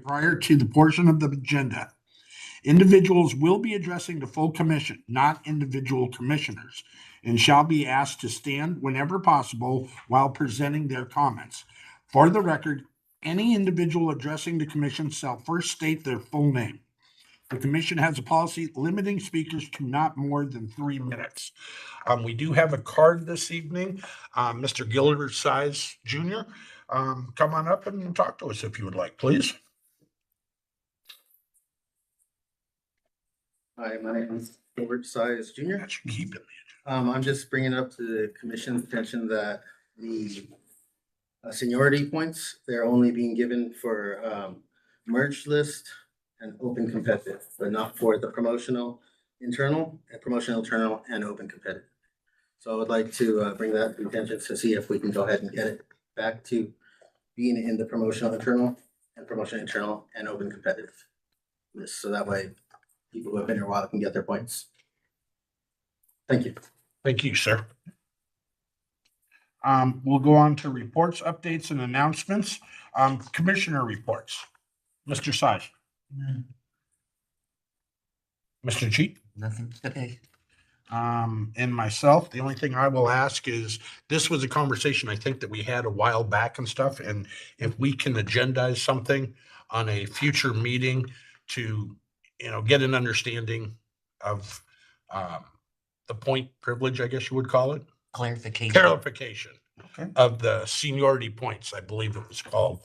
Prior to the portion of the agenda, individuals will be addressing the full commission, not individual commissioners, and shall be asked to stand whenever possible while presenting their comments. For the record, any individual addressing the commission shall first state their full name. The commission has a policy limiting speakers to not more than 3 minutes. We do have a card this evening. Mr. Gilbert Size Jr., come on up and talk to us if you would like, please. Hi, my name is Gilbert Size Jr. That should keep it. I'm just bringing up to the commission's attention that the seniority points, they're only being given for merged list and open competitive, but not for the promotional internal, and open competitive. So I would like to bring that to attention to see if we can go ahead and get it back to being in the promotional internal and open competitive list. So that way people who have been here a while can get their points. Thank you. Thank you, sir. We'll go on to reports, updates, and announcements. Commissioner reports. Mr. Size. Mr. Cheat. Nothing today. And myself, the only thing I will ask is, this was a conversation I think that we had a while back and stuff, and if we can agendize something on a future meeting to, get an understanding of the point privilege, I guess you would call it. Clarification Okay. of the seniority points, I believe it was called.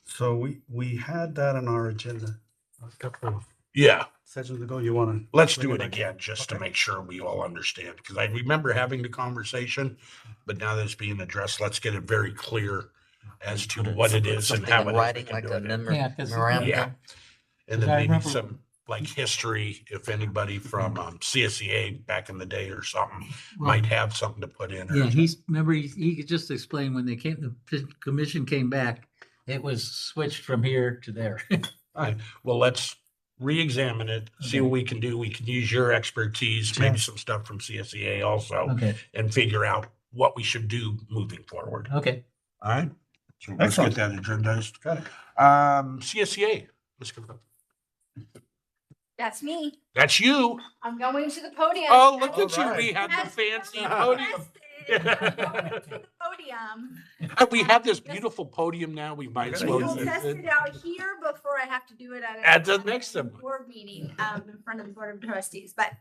So we had that on our agenda a couple of Yeah, sessions ago. You want to? let's do it again just to make sure we all understand, because I remember having the conversation, but now that it's being addressed, let's get it very clear as to what it is and how it is. Writing we can like do a it. memorandum. Yeah. And then I maybe remember- some like history, if anybody from CSEA back in the day or something might have something to put in. or Yeah, something. remember, he could just explain when the commission came back, it was switched from here to there. All right, well, let's re-examine it, see what we can do. We can use your expertise, maybe some stuff from CSEA also, Okay, and figure out what we should do moving forward. okay. All right. So let's get that agendized. Got it. CSEA, let's go. That's me. That's you. I'm going to the podium. Oh, look All at you. right. We had the Yes, fancy I'm podium. requested. I'm going to the podium. We have this beautiful podium now. We might as I well We'll use test it. it out here before I have to do it At the next one. board meeting, in front of the board of trustees. But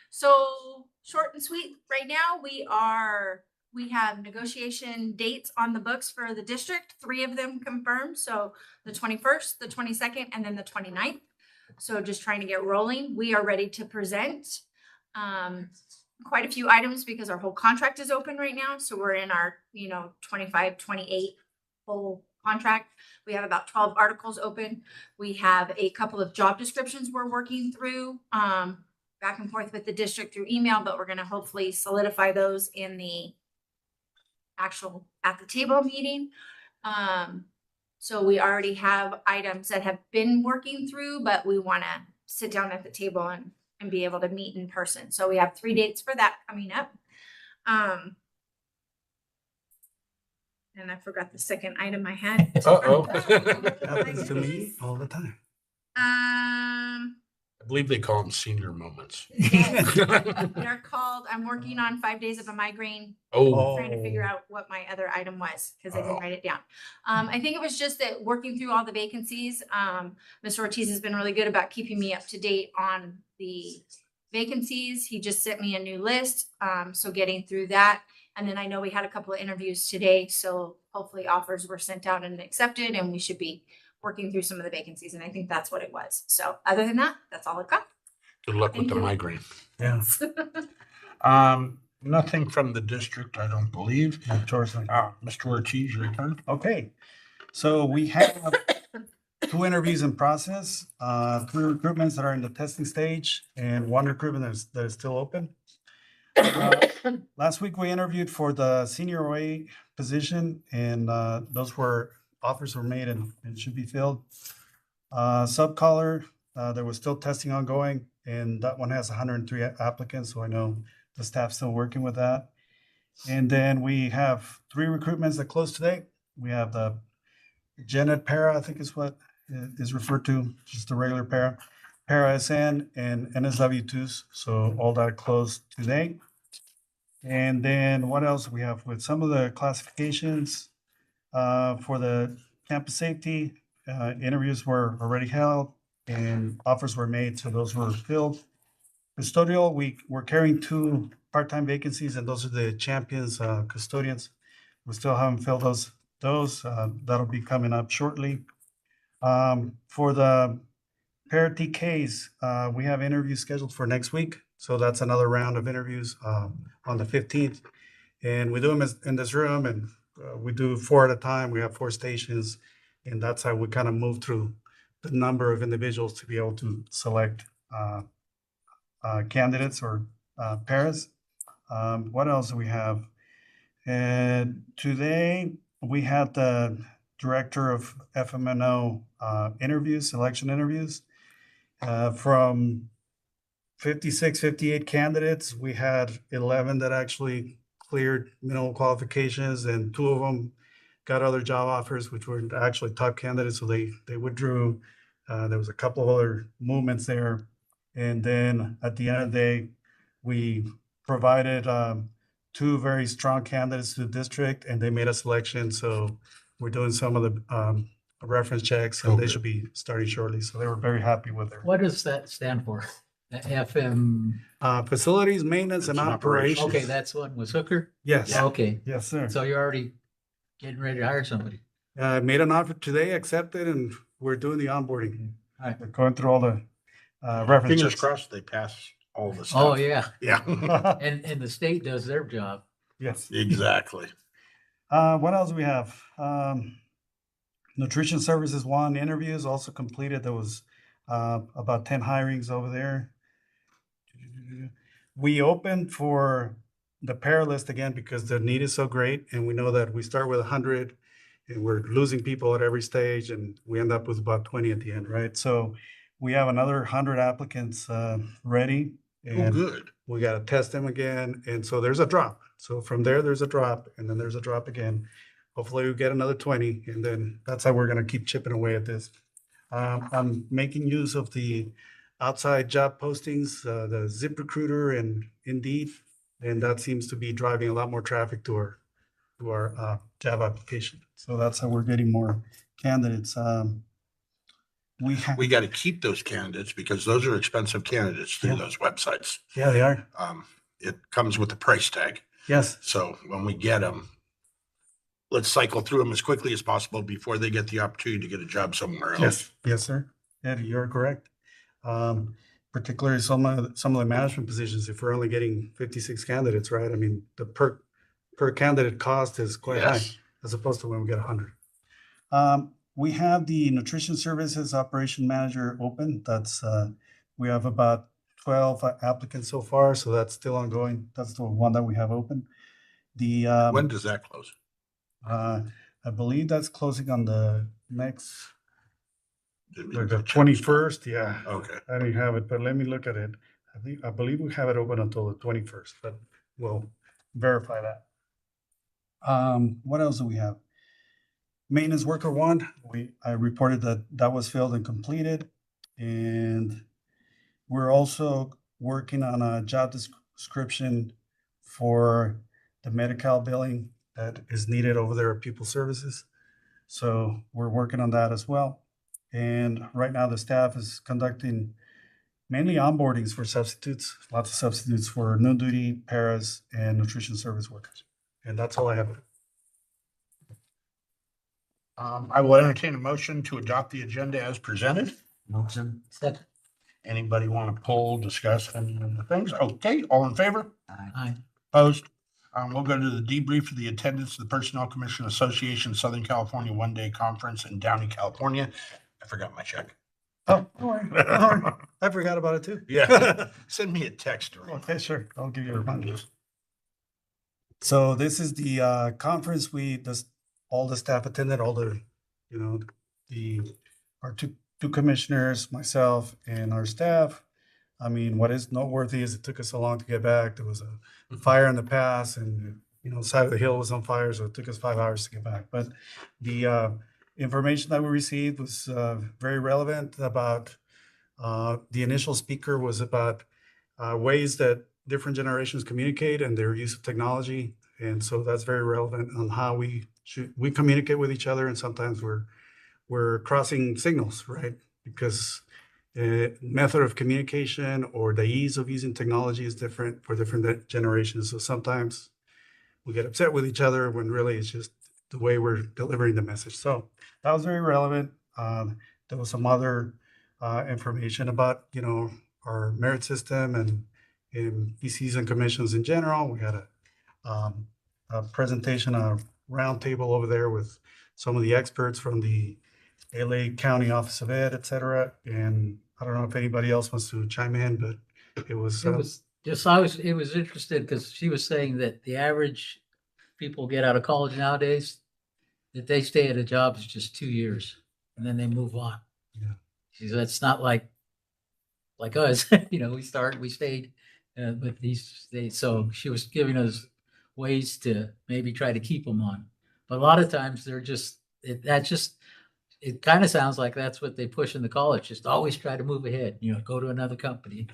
so short and sweet, right now we have negotiation dates on the books for the district, 3 of them confirmed. So the 21st, the 22nd, and then the 29th. So just trying to get rolling. We are ready to present quite a few items because our whole contract is open right now. So we're in our, 25, 28 full contract. We have about 12 articles open. We have a couple of job descriptions we're working through back and forth with the district through email, but we're going to hopefully solidify those in the actual at the table meeting. So we already have items that have been working through, but we want to sit down at the table and be able to meet in person. So we have 3 dates for that coming up. And I forgot the second item I had. Uh-oh. Happens to me all the time. I believe they call them senior moments. Yes. They're called, I'm working on 5 days of a migraine, Oh, trying to figure out what my other item was because I didn't write it down. I think it was just that working through all the vacancies, Mr. Ortiz has been really good about keeping me up to date on the vacancies. He just sent me a new list. So getting through that. And then I know we had a couple of interviews today, so hopefully offers were sent out and accepted, and we should be working through some of the vacancies. And I think that's what it was. So other than that, that's all I've got. good luck with Thank the you. migraine. Yeah. Nothing from the district, I don't believe. Mr. Ortiz, your turn. Okay. So we have 2 interviews in process, 3 recruitments that are in the testing stage, and 1 recruitment that is still open. Last week we interviewed for the senior OA position, and those offers were made and should be filled. Subcolor, there was still testing ongoing, and that one has 103 applicants, so I know the staff's still working with that. And then we have 3 recruitments that closed today. We have the Janet Para, I think is what is referred to, just the regular para SN and NSW2s. So all that closed today. And then what else we have with some of the classifications for the campus safety, interviews were already held and offers were made, so those were filled. Custodial, we're carrying 2 part-time vacancies, and those are the champions custodians. We still haven't filled those. That'll be coming up shortly. For the para TKs, we have interviews scheduled for next week, so that's another round of interviews on the 15th. And we do them in this room, and we do 4 at a time. We have 4 stations, and that's how we kind of move through the number of individuals to be able to select candidates or pairs. What else do we have? And today we had the director of FMNO selection interviews. From 56, 58 candidates, we had 11 that actually cleared minimal qualifications, and 2 of them got other job offers, which were actually top candidates, so they withdrew. There was a couple of other movements there. And then at the end of the day, we provided 2 very strong candidates to the district, and they made a selection. So we're doing some of the reference checks, and they should be starting shortly. So they were very happy with their What does that stand for? The FM, facilities, maintenance, and It's an operations. okay, that's one was Hooker? Yes. Okay, Yes, sir. so you're already getting ready to hire somebody. Made an offer today, accepted, and we're doing the onboarding. All right. We're going through all the reference Fingers checks. crossed they pass all the Oh, stuff. yeah, Yeah, and the state does their job. Yes. exactly. What else do we have? Nutrition Services 1 interviews also completed. There was about 10 hirings over there. We opened for the para list again because the need is so great, and we know that we start with 100 and we're losing people at every stage, and we end up with about 20 at the end, right? So we have another 100 applicants ready, Oh, and good. we got to test them again. And so there's a drop. So from there's a drop, and then there's a drop again. Hopefully we get another 20, and then that's how we're going to keep chipping away at this. I'm making use of the outside job postings, the ZipRecruiter and Indeed, and that seems to be driving a lot more traffic to our job application. So that's how we're getting more candidates. We got to keep those candidates because those are expensive candidates through Yeah. those websites. Yeah, they are. It comes with a price tag. Yes. So when we get them, let's cycle through them as quickly as possible before they get the opportunity to get a job somewhere else. Yes. Yes, sir. Yeah, you're correct. Particularly some of the management positions, if we're only getting 56 candidates, right? I mean, the per candidate cost is quite high Yes. as opposed to when we get 100. We have the Nutrition Services Operation Manager open. That's, we have about 12 applicants so far, so that's still ongoing. That's the one that we have open. The, When does that close? I believe that's closing on the next, Didn't the even check. 21st, yeah. Okay. I don't have it, but let me look at it. I believe we have it open until the 21st, but we'll verify that. What else do we have? Maintenance worker 1, I reported that was filled and completed. And we're also working on a job description for the Medi-Cal billing that is needed over there at People Services. So we're working on that as well. And right now the staff is conducting mainly onboardings for substitutes, lots of substitutes for noon duty, paras, and nutrition service workers. And that's all I have. I will entertain a motion to adopt the agenda as presented. Motion. Second. Anybody want to poll, discuss any of the things? Okay, all in favor? Aye. Opposed? We'll go to the debrief of the attendance of the Personnel Commission Association Southern California one-day conference in Downey, California. I forgot my check. Oh, don't worry. Don't worry. I forgot about it too. Yeah, send me a text. Or Okay, sure. I'll give you a reminder. So this is the conference all the staff attended, all the, our two commissioners, myself, and our staff. I mean, what is noteworthy is it took us so long to get back. There was a fire in the pass, and side of the hill was on fire, so it took us 5 hours to get back. But the information that we received was very relevant about, the initial speaker was about ways that different generations communicate and their use of technology. And so that's very relevant on how we communicate with each other. And sometimes we're crossing signals, right? Because method of communication or the ease of using technology is different for different generations. So sometimes we get upset with each other when really it's just the way we're delivering the message. So that was very relevant. There was some other information about, our merit system and PCs and commissions in general. We had a presentation, a roundtable over there with some of the experts from the LA County Office of Ed, et cetera. And I don't know if anybody else wants to chime in, but it was. It was just, it was interested because she was saying that the average people get out of college nowadays, that they stay at a job is just 2 years and then they move on. Yeah. She said, it's not like us, we stayed with these, so she was giving us ways to maybe try to keep them on. But a lot of times they're just, it kind of sounds like that's what they push in the college, just always try to move ahead, go to another company,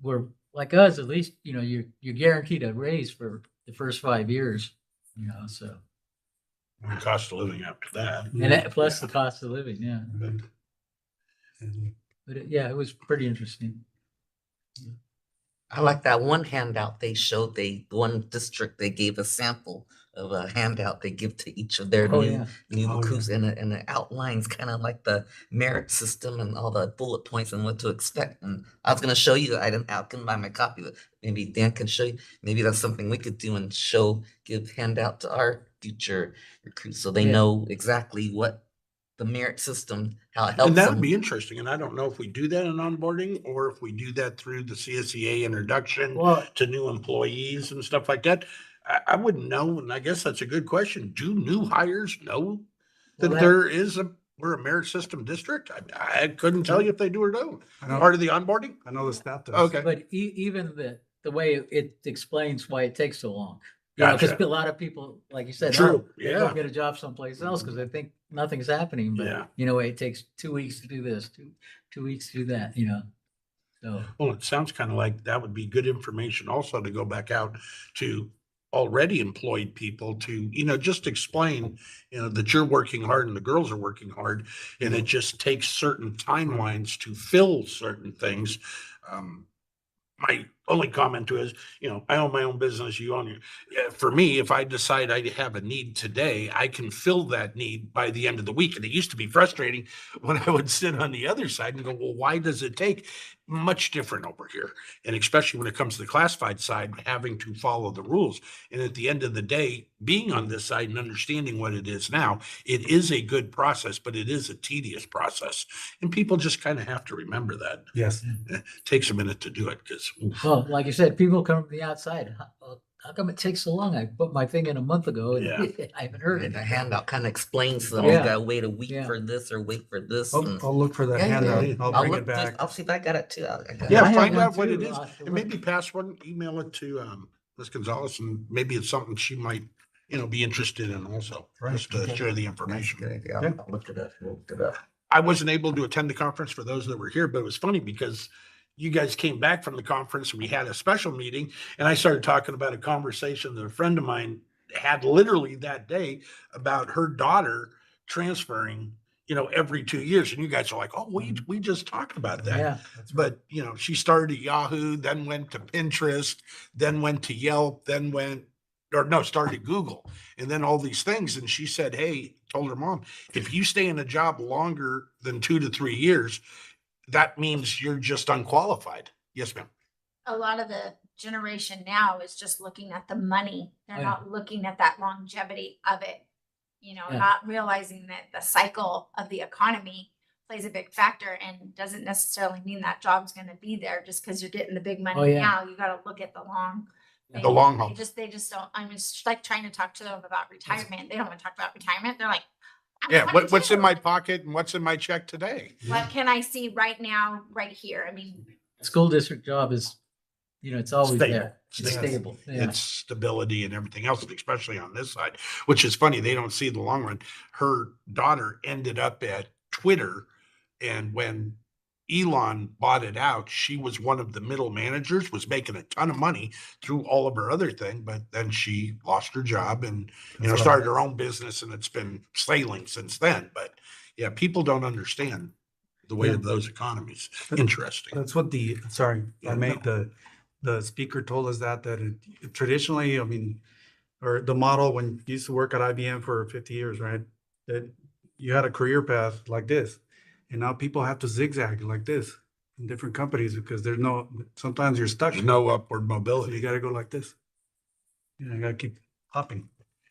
we're like us, at least, you're guaranteed a raise for the first 5 years, so. And cost of living after that. And that, plus the cost of living, yeah. And But it was pretty interesting. I like that one handout they showed. One district, they gave a sample of a handout they give to each of their Oh, new yeah. recruits, and it outlines kind of like the merit system and all the bullet points and what to expect. And I was going to show you, I couldn't buy my copy, but maybe Dan can show you. Maybe that's something we could do and give handout to our future recruits so they Yeah. know exactly what the merit system, how it helps And that them. would be interesting. And I don't know if we do that in onboarding or if we do that through the CSEA introduction Well, to new employees and stuff like that. I wouldn't know. And I guess that's a good question. Do new hires know that we're a merit system district? I couldn't tell you if they do or don't. I know, Part of the onboarding? I know the staff does. Okay. but even the way it explains why it takes so long. Because Gotcha. a lot of people, like you said, True, they go yeah. get a job someplace else because they think nothing's happening. But Yeah. it takes 2 weeks to do this, two weeks to do that. So Well, it sounds kind of like that would be good information also to go back out to already employed people to, just explain, that you're working hard and the girls are working hard. And it just takes certain timelines to fill certain things. My only comment to is, I own my own business, you own your. For me, if I decide I have a need today, I can fill that need by the end of the week. And it used to be frustrating when I would sit on the other side and go, well, why does it take? Much different over here. And especially when it comes to the classified side, having to follow the rules. And at the end of the day, being on this side and understanding what it is now, it is a good process, but it is a tedious process. And people just kind of have to remember that. Yes. It takes a minute to do it because well, like you said, people come from the outside. How come it takes so long? I put my thing in a month ago and Yeah. I haven't heard And it. the handout kind of explains to them, Yeah. you gotta wait a week Yeah. for this or wait for this. I'll, and- I'll look for that Yeah, handout. yeah. I'll I'll bring look it back. I'll see if I got it too. yeah, I have find one out what too. it is I'll have to and maybe pass one, email it to Ms. Gonzalez, and maybe it's something she might, be interested in also, Right. just to Okay. share the That's a information. good idea. I'll- Yeah. I'll look it up. Look it up. I wasn't able to attend the conference for those that were here, but it was funny because you guys came back from the conference and we had a special meeting and I started talking about a conversation that a friend of mine had literally that day about her daughter transferring, every 2 years. And you guys are like, oh, we just talked about that. Yeah. That's right. But, she started at Yahoo, then went to Pinterest, then went to Yelp, started Google, and then all these things. And she said, hey, told her mom, if you stay in a job longer than 2 to 3 years, that means you're just unqualified. Yes, ma'am. A lot of the generation now is just looking at the money. They're Oh, yeah. not looking at that longevity of it. Yeah. Not realizing that the cycle of the economy plays a big factor and doesn't necessarily mean that job's going to be there just because you're getting the big money Oh, yeah. now. You got to look at the long. Yeah. The long haul. They just don't. I'm just like trying to talk to them about retirement. They don't want to talk about retirement. They're like, I'm Yeah. What's 22. in my pocket and what's in my check today? What can I see right now, right here? I mean, School district job is, it's always Stable. there. Stable, yeah. It's stability and everything else, especially on this side, which is funny. They don't see the long run. Her daughter ended up at Twitter, and when Elon bought it out, she was one of the middle managers, was making a ton of money through all of her other thing, but then she lost her job and started her own business, and it's been sailing since then. But yeah, people don't understand the way of those economies. Interesting. That's what sorry, Yeah, I made the speaker told us that traditionally, I mean, or the model when you used to work at IBM for 50 years, right? That you had a career path like this. And now people have to zigzag like this in different companies because sometimes you're stuck. There's no upward So mobility. you got to go like this. You got to keep hopping.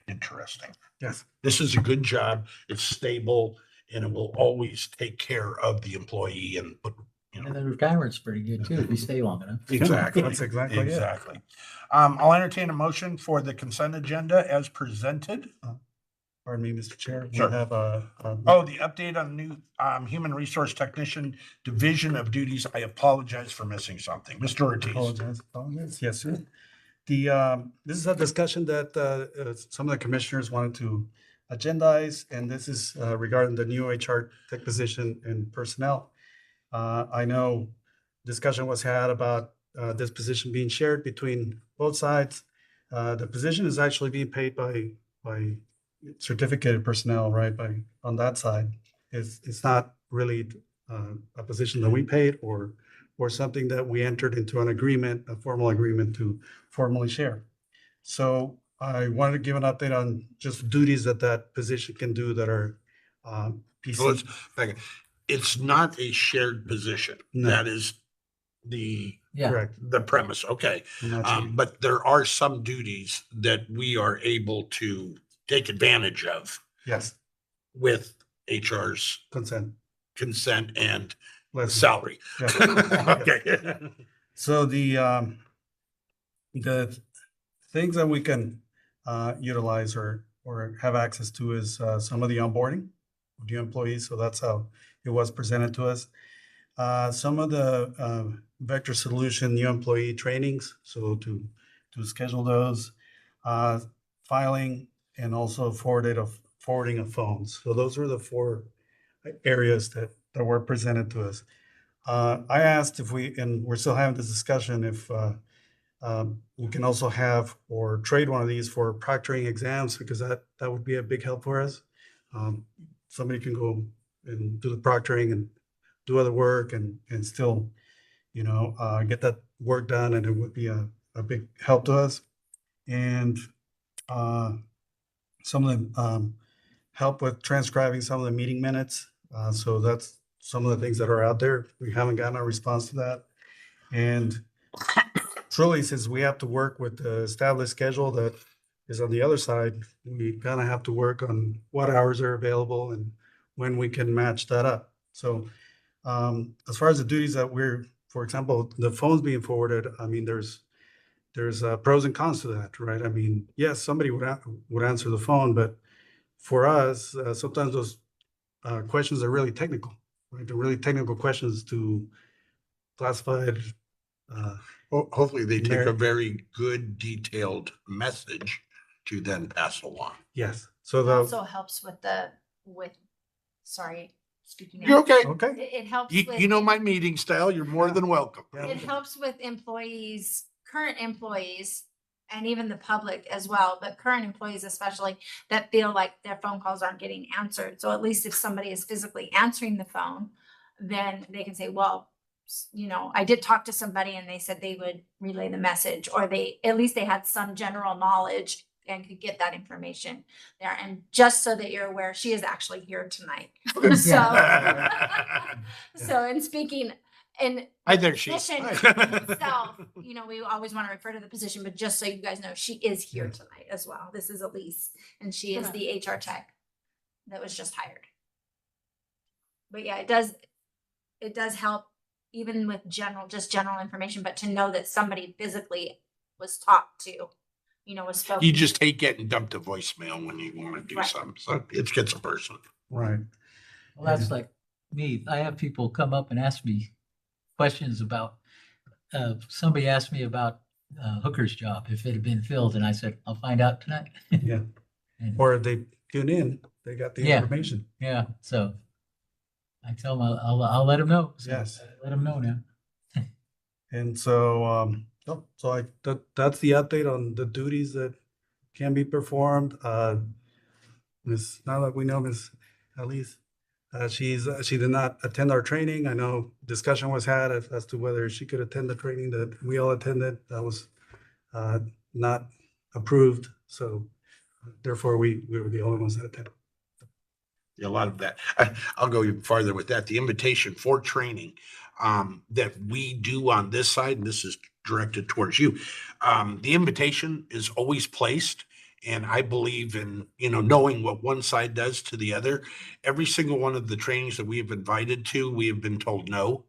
Interesting. Yes. This is a good job. It's stable, and it will always take care of the employee and put, And the retirement's pretty good too, if you stay long enough. exactly. That's exactly it. Exactly. I'll entertain a motion for the consent agenda as presented. Pardon me, Mr. Chair. We Sure. have Oh, the update on new Human Resource Technician Division of Duties. I apologize for missing something. Mr. Ortiz. Apologize. Yes, sir. This is a discussion that some of the commissioners wanted to agendize, and this is regarding the new HR tech position and personnel. I know discussion was had about this position being shared between both sides. The position is actually being paid by certificated personnel, right? On that side, it's not really a position that we paid or something that we entered into an agreement, a formal agreement to formally share. So I wanted to give an update on just duties that position can do that are So let's PC. back it. It's not a shared position. No. That is the Yeah, Correct. premise. Okay. Not cheating. But there are some duties that we are able to take advantage of Yes, with HR's consent. consent and Bless you. salary. Yeah. Okay. So the things that we can utilize or have access to is some of the onboarding of new employees. So that's how it was presented to us. Some of the Vector Solution new employee trainings. So to schedule those, filing, and also forwarding of phones. So those were the 4 areas that were presented to us. I asked if and we're still having this discussion, if we can also have or trade one of these for proctoring exams, because that would be a big help for us. Somebody can go and do the proctoring and do other work and still, get that work done, and it would be a big help to us. And some of them help with transcribing some of the meeting minutes. So that's some of the things that are out there. We haven't gotten a response to that. And truly, since we have to work with the established schedule that is on the other side, we kind of have to work on what hours are available and when we can match that up. So as far as the duties that for example, the phones being forwarded, I mean, there's pros and cons to that, right? I mean, yes, somebody would answer the phone, but for us, sometimes those questions are really technical, right? They're really technical questions to classified. Hopefully they take a Merit. very good detailed message to then pass along. Yes. So It also helps with sorry, speaking You're out. okay. okay. It helps You with, know my meeting style. You're more than welcome. Yeah. it helps with employees, current employees, and even the public as well, but current employees especially, that feel like their phone calls aren't getting answered. So at least if somebody is physically answering the phone, then they can say, well, I did talk to somebody and they said they would relay the message, or at least they had some general knowledge and could get that information there. And just so that you're aware, she is actually here tonight. So in speaking in Hi there, she. position itself, we always want to refer to the position, but just so you guys know, she is here tonight as well. This is Elise, and she is the HR tech that was just hired. But yeah, it does help even with general information, but to know that somebody physically was talked to, was spoken. You just hate getting dumped a voicemail when you want to do Right. something. So it gets a person. Right. well, that's like me. I have people come up and ask me questions about, somebody asked me about Hooker's job if it had been filled. And I said, I'll find out tonight. Yeah. And, Or if they tune in, they got the Yeah. information. yeah, so I tell them I'll let them know. So Yes. let them know now. And so, that's the update on the duties that can be performed. Now that we know Miss Elise, she did not attend our training. I know discussion was had as to whether she could attend the training that we all attended. That was not approved. So therefore, we were the only ones that attended. A lot of that. I'll go even farther with that. The invitation for training that we do on this side, and this is directed towards you. The invitation is always placed. And I believe in, knowing what one side does to the other. Every single one of the trainings that we have invited to, we have been told no.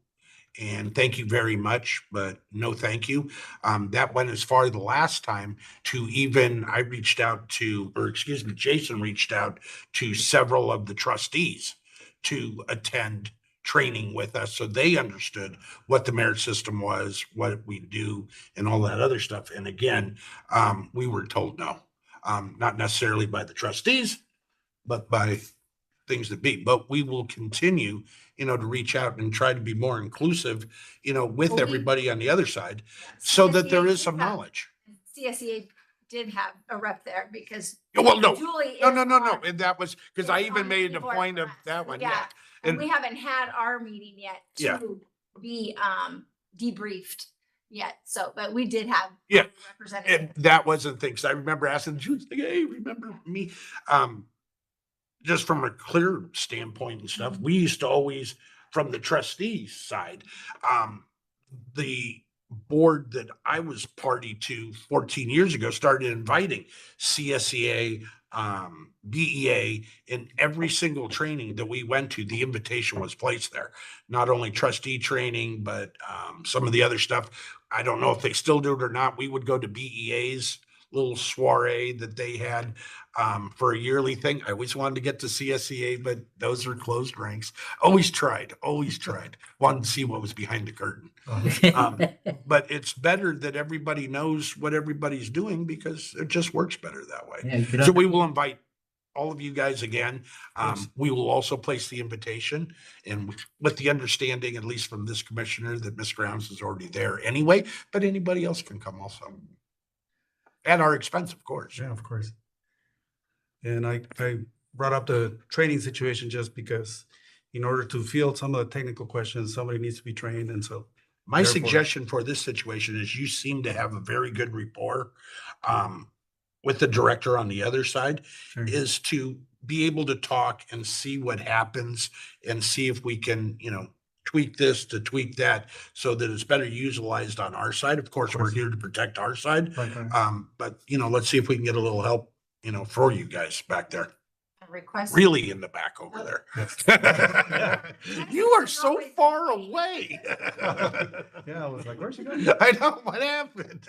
And thank you very much, but no, thank you. That went as far the last time to even, I reached out to, or excuse me, Jason reached out to several of the trustees to attend training with us. So they understood what the merit system was, what we do and all that other stuff. And again, we were told no, not necessarily by the trustees, but by things that be. But we will continue, to reach out and try to be more inclusive, with Well, we- everybody on the other side, so that there is some knowledge. CSEA did have a rep there because Well, no, Julie. no, is no, no, no. on- And that was, because is I even on made a board point for of us. that one, Yeah. yeah. And And we haven't had our meeting yet Yeah. to be debriefed yet. So, but we did have Yeah. representatives. And that wasn't the thing. 'Cause I remember asking Julie, like, hey, remember me? Just from a clear standpoint and stuff, we used to always, from the trustees side, the board that I was party to 14 years ago started inviting CSEA, BEA, in every single training that we went to, the invitation was placed there. Not only trustee training, but some of the other stuff. I don't know if they still do it or not. We would go to BEA's little soiree that they had for a yearly thing. I always wanted to get to CSEA, but those are closed ranks. Always tried. Wanted to see what was behind the curtain. But it's better that everybody knows what everybody's doing because it just works better that way. Yeah, you could So we will invite all of you guys again. Yes. We will also place the invitation, and with the understanding, at least from this commissioner, that Ms. Grounds is already there anyway, but anybody else can come also. At our expense, of course. Yeah, of course. And I brought up the training situation just because in order to field some of the technical questions, somebody needs to be trained. And so My Therefore- suggestion for this situation is you seem to have a very good rapport with the director on the other side, Sure. is to be able to talk and see what happens and see if we can, tweak this to tweak that so that it's better utilized on our side. Of course, we're here to protect our side. Right. But let's see if we can get a little help, for you guys back there, Request. really in the back over there. You are so far away. Yeah, I was like, where's she going? I know what happened.